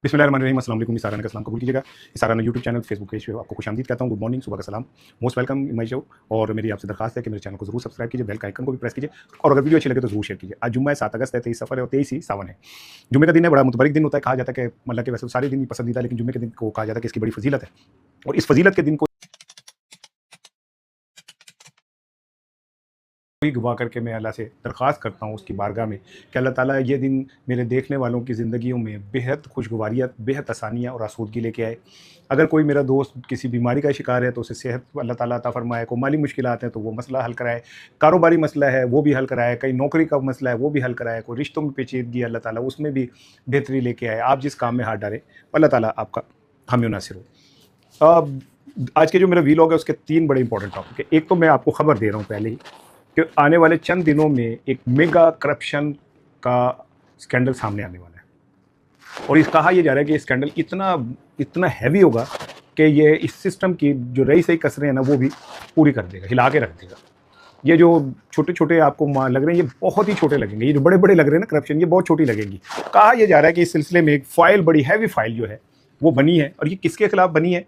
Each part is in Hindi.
बिस्मिल्लाहिर्रहमानिर्रहीम, अस्सलाम वालेकुम। इसाराना का सलाम कबूल कीजिएगा। इसाराना यूट्यूब चैनल, फेसबुक पेज पे आपको खुशामदीद कहता हूँ। गुड मॉर्निंग, सुबह का सलाम, most welcome in my show. और मेरी आपसे दरखास्त है कि मेरे चैनल को जरूर सब्सक्राइब कीजिए, बेल का आइकन को भी प्रेस कीजिए और अगर वीडियो अच्छी लगे तो जरूर शेयर कीजिए। आज जुम्मा है, 7 अगस्त है, 23 सफ़र है और 23 ही सावन है। जुम्मे का दिन है, बड़ा मुतबरिक दिन होता है। कहा जाता है कि मतलब कि वैसे सारे दिन ही पसंदीदा, लेकिन जुम्मे के दिन को कहा जाता है कि इसकी बड़ी फजीलत है। और इस फजीलत के दिन को भी गवा करके मैं अल्लाह से दरख्वास्त करता हूँ उसकी बारगाह में कि अल्लाह ताला ये दिन मेरे देखने वालों की ज़िंदगियों में बेहद खुशगवारियत, बेहद आसानियाँ और आसूदगी लेके आए। अगर कोई मेरा दोस्त किसी बीमारी का शिकार है तो उसे सेहत अल्लाह ताला अता फ़रमाए, कोई माली मुश्किलात हैं तो वो मसला हल कराए, कारोबारी मसला है वो भी हल कराए, कहीं नौकरी का मसला है वो भी हल कराए, कोई रिश्तों में पेचीदगी अल्लाह ताला उसमें भी बेहतरी लेके आए। आप जिस काम में हाथ डालें अल्लाह ताला आपका हामी और नासिर हो। आज के जो मेरा वीलॉग है उसके 3 बड़े इंपॉर्टेंट टॉपिक है। एक तो मैं आपको खबर दे रहा हूँ पहले ही कि आने वाले चंद दिनों में एक मेगा करप्शन का स्कैंडल सामने आने वाला है। और इस कहा यह जा रहा है कि ये स्कैंडल इतना इतना हैवी होगा कि ये इस सिस्टम की जो रही सही कसरें हैं ना वो भी पूरी कर देगा, हिला के रख देगा। ये जो छोटे छोटे आपको लग रहे हैं ये बहुत ही छोटे लगेंगे, ये जो बड़े बड़े लग रहे हैं ना करप्शन, ये बहुत छोटी लगेंगी। कहा यह जा रहा है कि इस सिलसिले में एक फाइल, बड़ी हैवी फाइल जो है वो बनी है और ये किसके खिलाफ बनी है,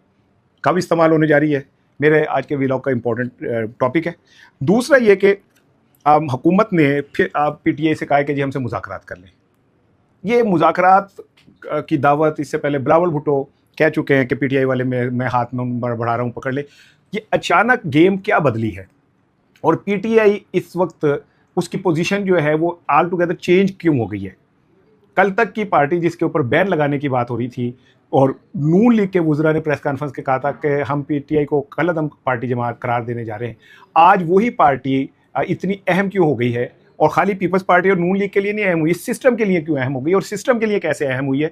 कब इस्तेमाल होने जा रही है, मेरे आज के व्लॉग का इंपॉर्टेंट टॉपिक है। दूसरा ये कि हुकूमत ने फिर पीटीआई से कहा है कि जी हमसे मुज़ाकरात कर लें। ये मुज़ाकरात की दावत इससे पहले बिलावल भुट्टो कह चुके हैं कि पीटीआई वाले मैं हाथ में बढ़ा रहा हूँ, पकड़ ले। ये अचानक गेम क्या बदली है और पीटीआई इस वक्त उसकी पोजीशन जो है वो ऑल टुगेदर चेंज क्यों हो गई है। कल तक की पार्टी जिसके ऊपर बैन लगाने की बात हो रही थी और नून लीग के वुज़रा ने प्रेस कॉन्फ्रेंस के कहा था कि हम पीटीआई को कलअदम पार्टी जमात करार देने जा रहे हैं, आज वही पार्टी इतनी अहम क्यों हो गई है। और खाली पीपल्स पार्टी और नून लीग के लिए नहीं अहम हुई, इस सिस्टम के लिए क्यों अहम हो गई और सिस्टम के लिए कैसे अहम हुई है।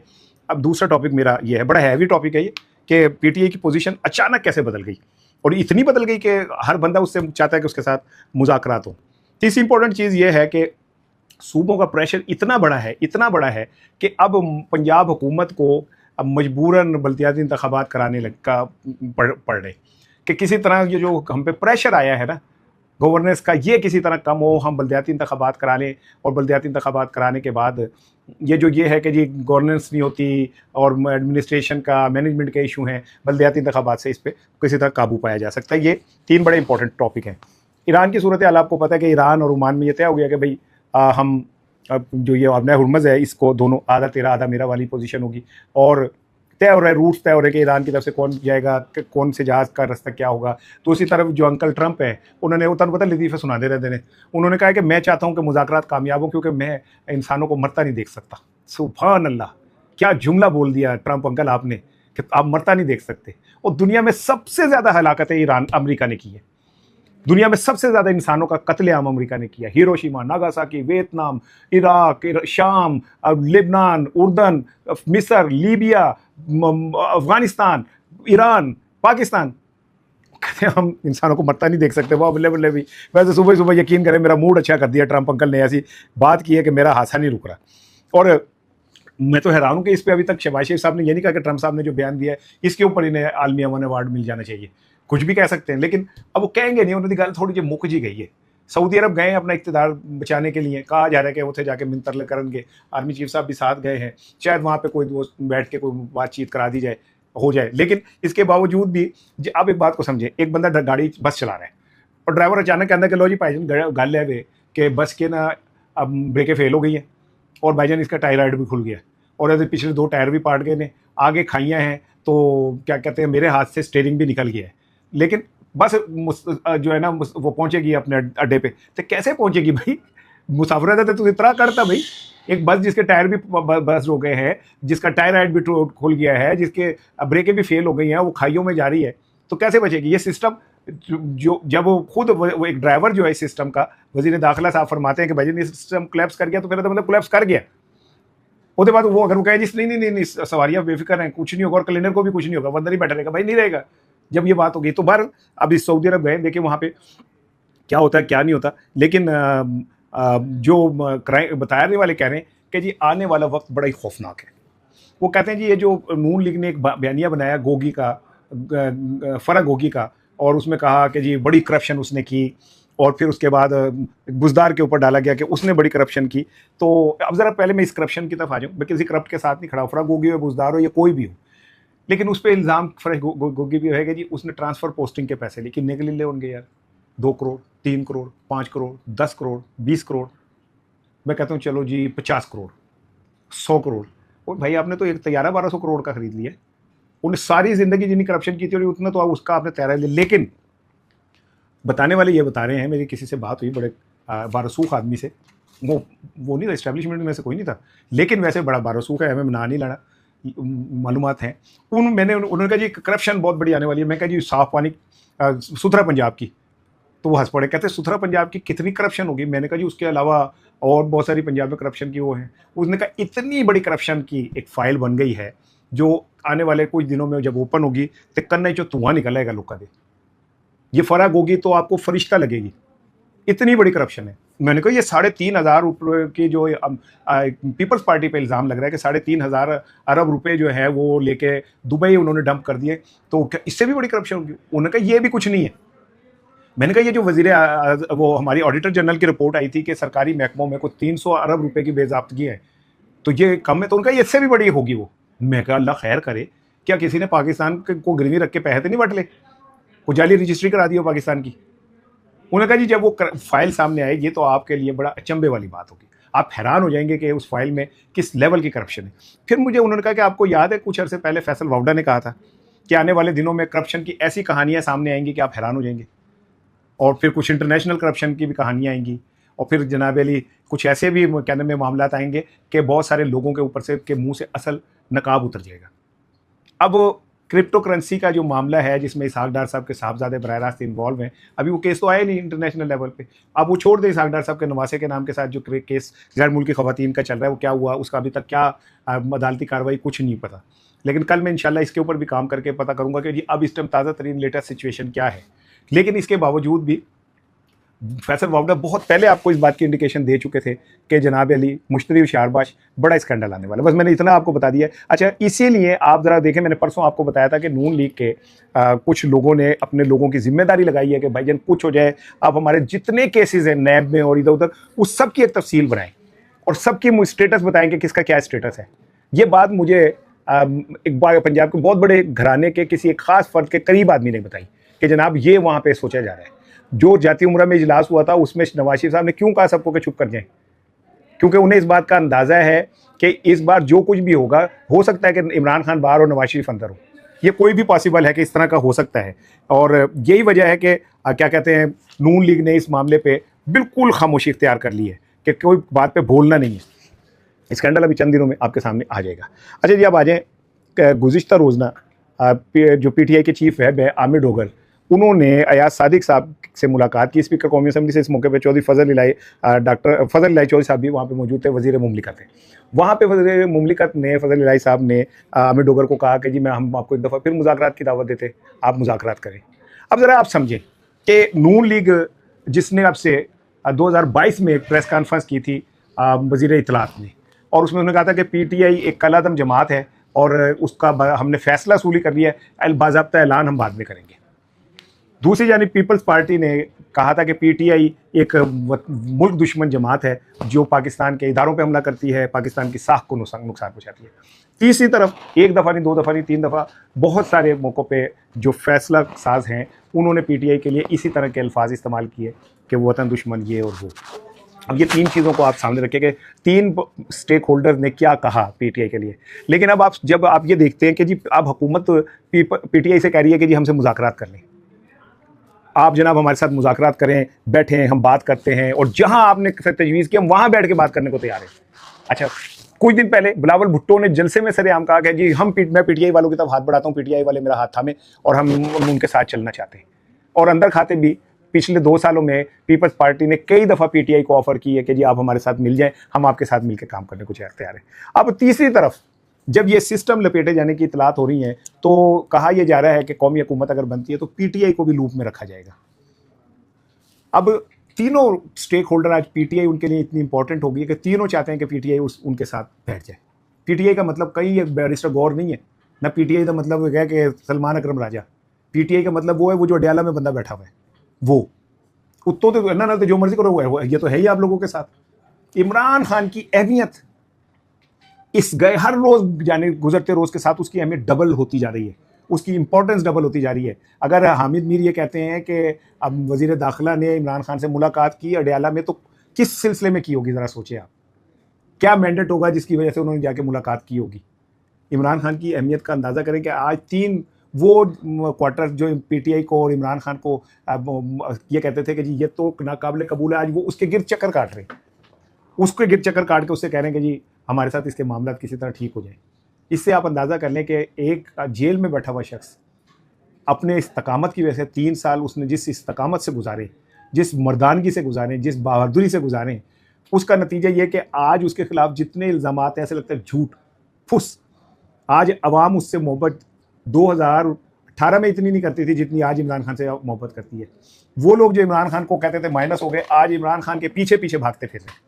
अब दूसरा टॉपिक मेरा ये है, बड़ा हैवी टॉपिक है ये कि पीटीआई की पोजीशन अचानक कैसे बदल गई और इतनी बदल गई कि हर बंदा उससे चाहता है कि उसके साथ मुज़ाकरात हो। तीसरी इंपॉर्टेंट चीज़ ये है कि सूबों का प्रेशर इतना बड़ा है कि अब पंजाब हुकूमत को अब मजबूरन बल्दियाती इंतखाबात कराने का पड़ रहे कि किसी तरह ये जो हम पे प्रेशर आया है ना गवर्नेंस का, ये किसी तरह कम हो, हम बल्दियाती इंतखाबात करा लें। और बल्दियाती इंतखाबात कराने के बाद ये है कि जी गवर्नेंस नहीं होती और एडमिनिस्ट्रेशन का, मैनेजमेंट के इशू हैं, बल्दियाती इंतखाबात से इस पर किसी तरह काबू पाया जा सकता है। ये 3 बड़े इंपॉर्टेंट टॉपिक हैं। ईरान की सूरत हाल आपको पता है कि ईरान और ओमान में ये तय हो गया कि भाई हम अब जो ये आबना हुर्मुज़ है इसको दोनों आधा तेरा आधा मेरा वाली पोजीशन होगी और तय हो रहा है, रूट्स तय हो रहे हैं कि ईरान की तरफ से कौन जाएगा, कौन से जहाज़ का रास्ता क्या होगा। तो उसी तरफ जो अंकल ट्रंप है उन्होंने उतना पता लतीफ़े सुनाते रहते हैं, उन्होंने कहा कि मैं चाहता हूँ कि मुज़ाकरात कामयाब हो क्योंकि मैं इंसानों को मरता नहीं देख सकता। सुभान अल्लाह, क्या जुमला बोल दिया ट्रंप अंकल आपने कि आप मरता नहीं देख सकते। और दुनिया में सबसे ज़्यादा हलाकतें ईरान अमेरिका ने की है, दुनिया में सबसे ज़्यादा इंसानों का कत्लेआम अमेरिका ने किया। हिरोशिमा, नागासाकी, वियतनाम, इराक, शाम, लेबनान, उर्दन, मिस्र, लीबिया, अफगानिस्तान, ईरान, पाकिस्तान। कहते हैं हम इंसानों को मरता नहीं देख सकते। वाह बल्ले बल्ले भी। वैसे सुबह सुबह यकीन करें मेरा मूड अच्छा कर दिया ट्रंप अंकल ने, ऐसी बात की है कि मेरा हादसा नहीं रुक रहा। और मैं तो हैरान हूँ कि इस पर अभी तक शहबाज शरीफ साहब ने ये नहीं कहा कि ट्रंप साहब ने जो बयान दिया है इसके ऊपर इन्हें आलमी अमन अवार्ड मिल जाना चाहिए। कुछ भी कह सकते हैं लेकिन अब वो कहेंगे नहीं, उन्होंने गल थोड़ी जी मुक जी गई है। सऊदी अरब गए अपना इक़्तिदार बचाने के लिए, कहा जा रहा है कि उसे जाके मिंतर करेंगे, आर्मी चीफ साहब भी साथ गए हैं, शायद वहाँ पे कोई दोस्त बैठ के कोई बातचीत करा दी जाए, हो जाए। लेकिन इसके बावजूद भी अब एक बात को समझे, एक बंदा गाड़ी बस चला रहा है और ड्राइवर अचानक कहता है कि लो जी भाईजान गल है कि बस के ना अब ब्रेकें फेल हो गई हैं और भाईजान इसका टायराइड भी खुल गया और ऐसे पिछले 2 टायर भी पाट गए ने, आगे खाइयाँ हैं, तो क्या कहते हैं मेरे हाथ से स्टीयरिंग भी निकल गया है। लेकिन बस जो है ना वो पहुंचेगी अपने अड्डे पे। तो कैसे पहुंचेगी भाई, मुसाफिर रहता तो इतना करता भाई। एक बस जिसके टायर भी बस हो गए हैं, जिसका टायर हाइट भी खुल गया है, जिसके ब्रेकें भी फेल हो गई हैं, वो खाइयों में जा रही है, तो कैसे बचेगी ये सिस्टम। जो जब वो खुद वो एक ड्राइवर जो है इस सिस्टम का, वज़ीर दाखिला साहब फरमाते हैं कि भाई ये सिस्टम कोलैप्स कर गया, तो फिर तो मतलब कोलैप्स कर गया। उसके बाद वो अगर वो कहे जिस नहीं सवारियाँ बेफिक्र हैं, कुछ नहीं होगा और क्लीनर को भी कुछ नहीं होगा, अंदर ही बैठा रहेगा, भाई नहीं रहेगा। जब ये बात होगी तो बाहर अब इस सऊदी अरब गए, देखिए वहाँ पे क्या होता है क्या नहीं होता। लेकिन जो बताने वाले कह रहे हैं कि जी आने वाला वक्त बड़ा ही खौफनाक है। वो कहते हैं जी ये जो नून लीग ने एक बयानिया बनाया गोगी का, फरा गोगी का, और उसमें कहा कि जी बड़ी करप्शन उसने की और फिर उसके बाद बुजदार के ऊपर डाला गया कि उसने बड़ी करप्शन की। तो अब ज़रा पहले मैं इस करप्शन की तरफ आ जाऊँ। मैं किसी करप्ट के साथ नहीं खड़ा, फराग गोगी हो, बुजदार हो या कोई भी हो, लेकिन उस पर इल्ज़ाम फराग गोगी भी है कि जी उसने ट्रांसफ़र पोस्टिंग के पैसे लिए। कितने के लिए ले होंगे यार? 2 करोड़, 3 करोड़, 5 करोड़, 10 करोड़, 20 करोड़। मैं कहता हूँ चलो जी 50 करोड़, 100 करोड़। और भाई आपने तो एक तैयारा 1200 करोड़ का खरीद लिया। उन्हें सारी ज़िंदगी जितनी करप्शन की थी उतना तो उसका आपने तैयारा लिया। लेकिन बताने वाले ये बता रहे हैं, मेरी किसी से बात हुई बड़े बारसूख आदमी से, वो नहीं था, इस्टेब्लिशमेंट में से कोई नहीं था, लेकिन वैसे बड़ा बारसूख है, हमें ना नहीं लाना, मालूमात हैं। उन्होंने कहा जी करप्शन बहुत बड़ी आने वाली है। मैं कहा जी साफ पानी सुथरा पंजाब की। तो वो हंस पड़े, कहते सुथरा पंजाब की कितनी करप्शन होगी। मैंने कहा जी उसके अलावा और बहुत सारी पंजाब में करप्शन की वो है। उसने कहा इतनी बड़ी करप्शन की एक फाइल बन गई है जो आने वाले कुछ दिनों में जब ओपन होगी तो कन्ना जो धुआं निकलेगा लोग का दे, ये फराग होगी तो आपको फरिश्ता लगेगी, इतनी बड़ी करप्शन है। मैंने कहा ये 3,500 रुपये की जो पीपल्स पार्टी पे इल्ज़ाम लग रहा है कि 3,500 अरब रुपए जो है वो लेके दुबई उन्होंने डंप कर दिए, तो क्या इससे भी बड़ी करप्शन होगी? उन्होंने कहा ये भी कुछ नहीं है। मैंने कहा ये जो वो हमारी ऑडिटर जनरल की रिपोर्ट आई थी कि सरकारी महकमों में कुछ 300 अरब रुपए की बेज़ाब्तगी है, तो ये कम है? तो उनका इससे भी बड़ी होगी वो। मैं कहा अल्लाह खैर करे, क्या किसी ने पाकिस्तान को गिरवी रख के पैसे तो नहीं बट ले, को जाली रजिस्ट्री करा दी हो पाकिस्तान की? उन्होंने कहा जी जब वो फाइल सामने आएगी तो आपके लिए बड़ा अचंभे वाली बात होगी, आप हैरान हो जाएंगे कि उस फाइल में किस लेवल की करप्शन है। फिर मुझे उन्होंने कहा कि आपको याद है कुछ अरसे पहले फैसल वावडा ने कहा था कि आने वाले दिनों में करप्शन की ऐसी कहानियां सामने आएंगी कि आप हैरान हो जाएंगे, और फिर कुछ इंटरनेशनल करप्शन की भी कहानियां आएंगी, और फिर जनाब अली कुछ ऐसे भी कहने में मामला आएंगे कि बहुत सारे लोगों के ऊपर से के मुंह से असल नकाब उतर जाएगा। अब क्रिप्टो करेंसी का जो मामला है जिसमें इसहाक डार साहब के साहबजादे बराह रास्त इन्वॉल्व हैं, अभी वो केस तो आया नहीं इंटरनेशनल लेवल पे। अब वो छोड़ दे, इसहाक डार साहब के नवासे के नाम के साथ जो केस गैर मुल्की खवातीन का चल रहा है वो क्या हुआ, उसका अभी तक क्या अदालती कार्रवाई कुछ नहीं पता। लेकिन कल मैं इंशाल्लाह इसके ऊपर भी काम करके पता करूंगा कि जी अब इस टाइम ताज़ा तरीन लेटेस्ट सिचुएशन क्या है। लेकिन इसके बावजूद भी फैसल वावडा बहुत पहले आपको इस बात की इंडिकेशन दे चुके थे कि जनाब अली मुश्तरी शारबाश बड़ा स्कैंडल आने वाला। बस मैंने इतना आपको बता दिया। अच्छा, इसीलिए आप ज़रा देखें, मैंने परसों आपको बताया था कि नून लीग के कुछ लोगों ने अपने लोगों की जिम्मेदारी लगाई है कि भाईजान कुछ हो जाए, आप हमारे जितने केसेस हैं नैब में और इधर उधर उस सब की एक तफसील बनाएं और सबकी स्टेटस बताएं कि किसका क्या स्टेटस है। ये बात मुझे एक बार पंजाब के बहुत बड़े घराने के किसी एक खास फर्द के करीब आदमी ने बताई कि जनाब ये वहाँ पे सोचा जा रहा है। जो जाती उम्रा में इजलास हुआ था उसमें नवाज शरीफ साहब ने क्यों कहा सबको कि चुप कर जाएं? क्योंकि उन्हें इस बात का अंदाज़ा है कि इस बार जो कुछ भी होगा, हो सकता है कि इमरान खान बाहर और नवाज शरीफ अंदर हो। ये कोई भी पॉसिबल है कि इस तरह का हो सकता है, और यही वजह है कि क्या कहते हैं, नून लीग ने इस मामले पे बिल्कुल खामोशी इख्तियार कर ली है कि कोई बात पे बोलना नहीं है। स्कैंडल अभी चंद दिनों में आपके सामने आ जाएगा। अच्छा जी, अब आ जाएँ गुज़िश्ता रोज़ना जो PTI के चीफ है आमिर डोगर, उन्होंने अयाज सादिक साहब से मुलाकात की, स्पीकर कौमी असम्बली से। इस मौके पे चौधरी डॉक्टर फजल इलाही चौधरी साहब भी वहाँ पे मौजूद थे, वज़ीर मुमलिकत थे। वहाँ पे वज़ीर मुमलिकत ने फजल इलाही साहब ने आमिर डोगर को कहा कि जी हम आपको एक दफ़ा फिर मुज़ाकरात की दावत देते, आप मुज़ाकरात करें। अब ज़रा आप समझें कि नून लीग जिसने अब से 2022 में एक प्रेस कॉन्फ्रेंस की थी वज़ीर इत्तलात ने, और उसमें उन्होंने कहा था कि PTI एक कलादम जमात है और उसका हमने फैसला सूली कर लिया है, बाज़ाब्ता ऐलान हम बाद में करेंगे। दूसरी जानिब पीपल्स पार्टी ने कहा था कि PTI एक मुल्क दुश्मन जमात है जो पाकिस्तान के इदारों पे हमला करती है, पाकिस्तान की साख को नुकसान पहुंचाती है। तीसरी तरफ एक दफ़ा नहीं, 2 दफ़ा नहीं, 3 दफ़ा बहुत सारे मौक़ों पे जो फैसला साज हैं उन्होंने PTI के लिए इसी तरह के अल्फाज इस्तेमाल किए कि वतन दुश्मन ये और वो। अब ये 3 चीज़ों को आप सामने रखें कि 3 स्टेक होल्डर ने क्या कहा PTI के लिए। लेकिन अब जब आप ये देखते हैं कि जी अब हुकूमत PTI से कह रही है कि जी हमसे मुज़ाकरात कर लें, आप जनाब हमारे साथ मुज़ाकरात करें, बैठें, हम बात करते हैं, और जहां आपने तजवीज़ की हम वहां बैठ के बात करने को तैयार हैं। अच्छा, कुछ दिन पहले बिलावल भुट्टो ने जलसे में सरेआम कहा कि जी मैं PTI वालों की तरफ हाथ बढ़ाता हूँ, PTI वाले मेरा हाथ थामे और हम उनके साथ चलना चाहते हैं। और अंदर खाते भी पिछले 2 सालों में पीपल्स पार्टी ने कई दफ़ा PTI को ऑफर की है कि जी आप हमारे साथ मिल जाएं, हम आपके साथ मिलकर काम करने को तैयार हैं। अब तीसरी तरफ जब ये सिस्टम लपेटे जाने की इतलात हो रही हैं तो कहा यह जा रहा है कि कौमी हुकूमत अगर बनती है तो PTI को भी लूप में रखा जाएगा। अब तीनों स्टेक होल्डर आज PTI उनके लिए इतनी इंपॉर्टेंट होगी कि तीनों चाहते हैं कि PTI उनके साथ बैठ जाए। PTI का मतलब कई बैरिस्टर गौर नहीं है ना, PTI का मतलब है कि सलमान अकरम राजा। PTI का मतलब वो है वो जो अडयाला में बंदा बैठा हुआ है वो। कुत्तों तो ना तो जो मर्जी करो वो ये तो है ही आप लोगों के साथ। इमरान खान की अहमियत इस गए हर रोज जाने गुजरते रोज के साथ उसकी अहमियत डबल होती जा रही है, उसकी इंपॉर्टेंस डबल होती जा रही है। अगर हामिद मीर ये कहते हैं कि अब वजीर दाखिला ने इमरान खान से मुलाकात की अडयाला में, तो किस सिलसिले में की होगी, ज़रा सोचिए आप। क्या मैंडेट होगा जिसकी वजह से उन्होंने जाके मुलाकात की होगी। इमरान खान की अहमियत का अंदाज़ा करें कि आज 3 वो क्वार्टर जो पीटीआई को और इमरान खान को ये कहते थे कि जी ये तो नाकाबिले कबूल है, आज वो उसके गिर्द चक्कर काट रहे हैं, उसके गिर्द चक्कर काट के उससे कह रहे हैं कि जी हमारे साथ इसके मामला किसी तरह ठीक हो जाए। इससे आप अंदाज़ा कर लें कि एक जेल में बैठा हुआ शख्स अपने इस्तकामत की वजह से 3 साल उसने जिस इस्तकामत से गुजारे, जिस मर्दानगी से गुजारे, जिस बहादुरी से गुजारे, उसका नतीजा ये कि आज उसके खिलाफ जितने इल्ज़ामात हैं ऐसे लगता है झूठ फुस। आज अवाम उससे मोहब्बत 2018 में इतनी नहीं करती थी जितनी आज इमरान खान से मोहब्बत करती है। वो लोग जो इमरान खान को कहते थे माइनस हो गए, आज इमरान खान के पीछे पीछे भागते फिर रहे।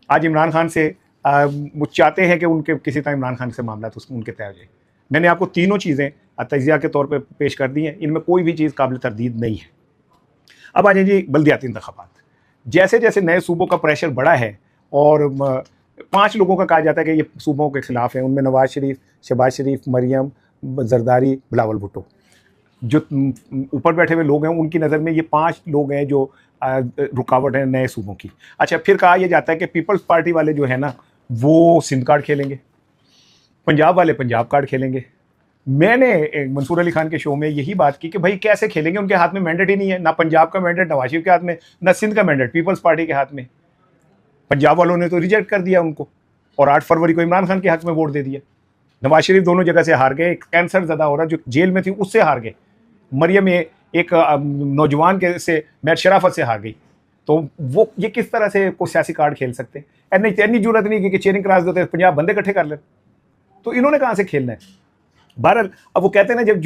आज इमरान खान से वो चाहते हैं कि उनके किसी तरह इमरान खान से मामला तो उनके तय हो जाए। मैंने आपको तीनों चीज़ें तजिया के तौर पर पेश कर दी हैं, इनमें कोई भी चीज़ काबिल तरदीद नहीं है। अब आ जाए जी बल्दियाती इंतखाबात। जैसे जैसे नए सूबों का प्रेशर बढ़ा है और 5 लोगों का कहा जाता है कि ये सूबों के खिलाफ हैं, उनमें नवाज शरीफ, शहबाज शरीफ, मरियम, जरदारी, बिलावल भुट्टो, जो ऊपर बैठे हुए लोग हैं उनकी नज़र में ये 5 लोग हैं जो रुकावट है नए सूबों की। अच्छा, फिर कहा यह जाता है कि पीपल्स पार्टी वाले जो है ना वो सिंध कार्ड खेलेंगे, पंजाब वाले पंजाब कार्ड खेलेंगे। मैंने मंसूर अली खान के शो में यही बात की कि भाई कैसे खेलेंगे, उनके हाथ में मैंडेट ही नहीं है, ना पंजाब का मैंडेट नवाज शरीफ के हाथ में, ना सिंध का मैंडेट पीपल्स पार्टी के हाथ में। पंजाब वालों ने तो रिजेक्ट कर दिया उनको और 8 फरवरी को इमरान खान के हक में वोट दे दिया। नवाज शरीफ दोनों जगह से हार गए, कैंसर ज़्यादा हो रहा जो जेल में थी उससे हार गए, मरियम एक नौजवान के से मैट शराफत से हार गई। तो वो ये किस तरह से कोई सियासी कार्ड खेल सकते हैं। इतनी जरूरत नहीं कि चेयरिंग क्रास देते पंजाब बंदे इकट्ठे कर ले, तो इन्होंने कहाँ से खेलना है। बहरहाल अब वो कहते हैं ना जब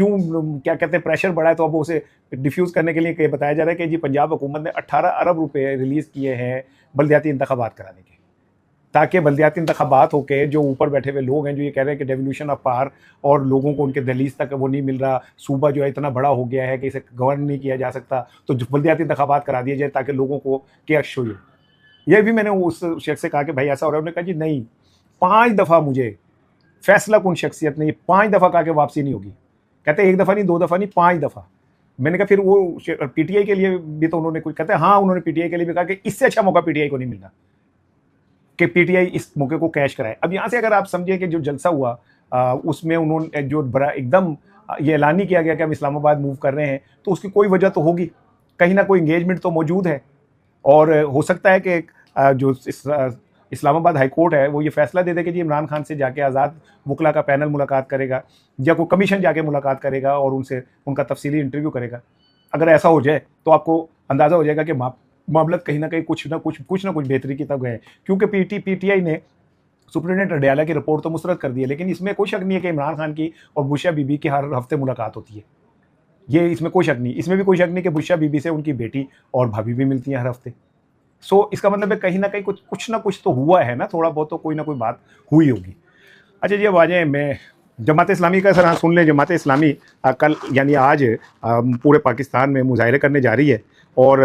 क्या कहते हैं प्रेशर बढ़ा है तो अब उसे डिफ्यूज़ करने के लिए बताया जा रहा है कि जी पंजाब हुकूमत ने 18 अरब रुपए रिलीज़ किए हैं बल्दियाती इंतखाबात कराने के, ताकि बल्दियाती इंतखाबात होकर जो ऊपर बैठे हुए लोग हैं जो ये कह रहे हैं कि डेवल्यूशन ऑफ पावर और लोगों को उनके दहलीज तक वो नहीं मिल रहा, सूबा जो है इतना बड़ा हो गया है कि इसे गवर्न नहीं किया जा सकता, तो बल्दियाती इंतखाबात करा दिए जाए ताकि लोगों को क्या शो हो। यह भी मैंने उस शख्स से कहा कि भाई ऐसा हो रहा है। उन्होंने कहा जी नहीं, 5 दफ़ा मुझे फैसला कौन शख्सियत नहीं, 5 दफ़ा कहा कि वापसी नहीं होगी। कहते 1 दफ़ा नहीं, 2 दफ़ा नहीं, 5 दफ़ा। मैंने कहा फिर वो पीटीआई के लिए भी तो उन्होंने कुछ, कहते हैं हाँ उन्होंने पीटीआई के लिए भी कहा कि इससे अच्छा मौका पीटीआई को नहीं मिलना कि पीटीआई इस मौके को कैश कराए। अब यहाँ से अगर आप समझिए कि जो जलसा हुआ उसमें उन्होंने जो बड़ा एकदम ये ऐलान ही किया गया कि हम इस्लामाबाद मूव कर रहे हैं, तो उसकी कोई वजह तो होगी, कहीं ना कोई इंगेजमेंट तो मौजूद है। और हो सकता है कि जो इस्लामाबाद हाई कोर्ट है वो ये फैसला दे दे कि जी इमरान खान से जाके आज़ाद वकला का पैनल मुलाकात करेगा या कोई कमीशन जाके मुलाकात करेगा और उनसे उनका तफसीली इंटरव्यू करेगा। अगर ऐसा हो जाए तो आपको अंदाज़ा हो जाएगा कि मामला कहीं ना कहीं कुछ ना कुछ बेहतरी की तब गए, क्योंकि पीटीआई ने सुप्रिटेंडेंट अडयाला की रिपोर्ट तो मुस्तरद कर दी है, लेकिन इसमें कोई शक नहीं है कि इमरान खान की और बुशरा बीबी की हर हफ्ते मुलाकात होती है। ये इसमें कोई शक नहीं, इसमें भी कोई शक नहीं कि बुशरा बीबी से उनकी बेटी और भाभी भी मिलती हैं हर हफ्ते। सो इसका मतलब है कहीं ना कहीं कुछ ना कुछ तो हुआ है ना, थोड़ा बहुत तो कोई ना कोई बात हुई होगी। अच्छा जी, अब आ जाए मैं जमात इस्लामी का सर सुन लें। जमात इस्लामी कल यानी आज पूरे पाकिस्तान में मुजाहरे करने जा रही है और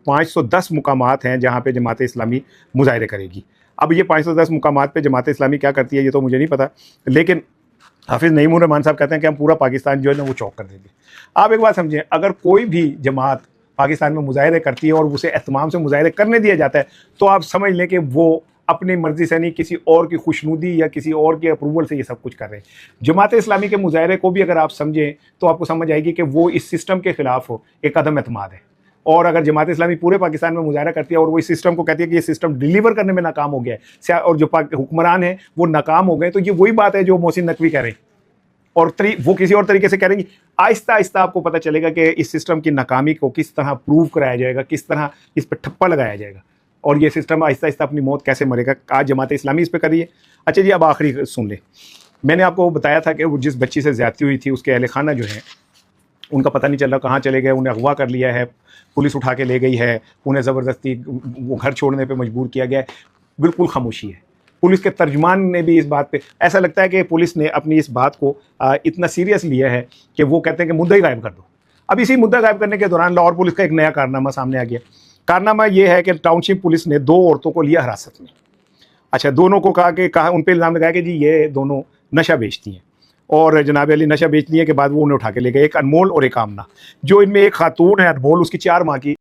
510 मुकामात हैं जहाँ पे जमात इस्लामी मुजाहरे करेगी। अब ये 510 मुकामात पे जमात इस्लामी क्या करती है ये तो मुझे नहीं पता, लेकिन हाफिज़ नईमुर रहमान साहब कहते हैं कि हम पूरा पाकिस्तान जो है ना वो चौक कर देंगे। आप एक बात समझें, अगर कोई भी जमात पाकिस्तान में मुजाहरे करती है और उसे एहतमाम से मुजाहरे करने दिया जाता है तो आप समझ लें कि वो अपनी मर्जी से नहीं, किसी और की खुशनुदी या किसी और की अप्रूवल से ये सब कुछ कर रहे हैं। जमात इस्लामी के मुजाहरे को भी अगर आप समझें तो आपको समझ आएगी कि वो इस सिस्टम के ख़िलाफ़ एक अदम एतमाद है। और अगर जमात इस्लामी पूरे पाकिस्तान में मुजाहरा करती है और वो इस सिस्टम को कहती है कि ये सिस्टम डिलीवर करने में नाकाम हो गया है और जो हुक्मरान हैं वो नाकाम हो गए, तो ये वही बात है जो मोहसिन नकवी कह रहे हैं और वो किसी और तरीके से करेंगी। आहिस्ता आहिस्ता आपको पता चलेगा कि इस सिस्टम की नाकामी को किस तरह प्रूव कराया जाएगा, किस तरह इस पर ठप्पा लगाया जाएगा और ये सिस्टम आहिस्ता आहिस्ता अपनी मौत कैसे मरेगा। आज जमात इस्लामी इस पर करिए। अच्छा जी, अब आखिरी सुन ले, मैंने आपको बताया था कि वो जिस बच्ची से ज़्यादती हुई थी उसके अहल खाना जो है उनका पता नहीं चल रहा कहाँ चले गए, उन्हें अगवा कर लिया है, पुलिस उठा के ले गई है, उन्हें ज़बरदस्ती वो घर छोड़ने पर मजबूर किया गया है। बिल्कुल खामोशी है। पुलिस के तर्जुमान ने भी इस बात पे, ऐसा लगता है कि पुलिस ने अपनी इस बात को इतना सीरियस लिया है कि वो कहते हैं कि मुद्दा ही गायब कर दो। अब इसी मुद्दा गायब करने के दौरान लाहौर पुलिस का एक नया कारनामा सामने आ गया। कारनामा ये है कि टाउनशिप पुलिस ने 2 औरतों को लिया हिरासत में। अच्छा, दोनों को कहा उन पे इल्ज़ाम लगाया कि जी ये दोनों नशा बेचती हैं, और जनाब अली नशा बेचने के बाद वो उन्हें उठा के ले गए, एक अनमोल और एक आमना। जो इनमें एक खातून है अनमोल, उसकी 4 माह की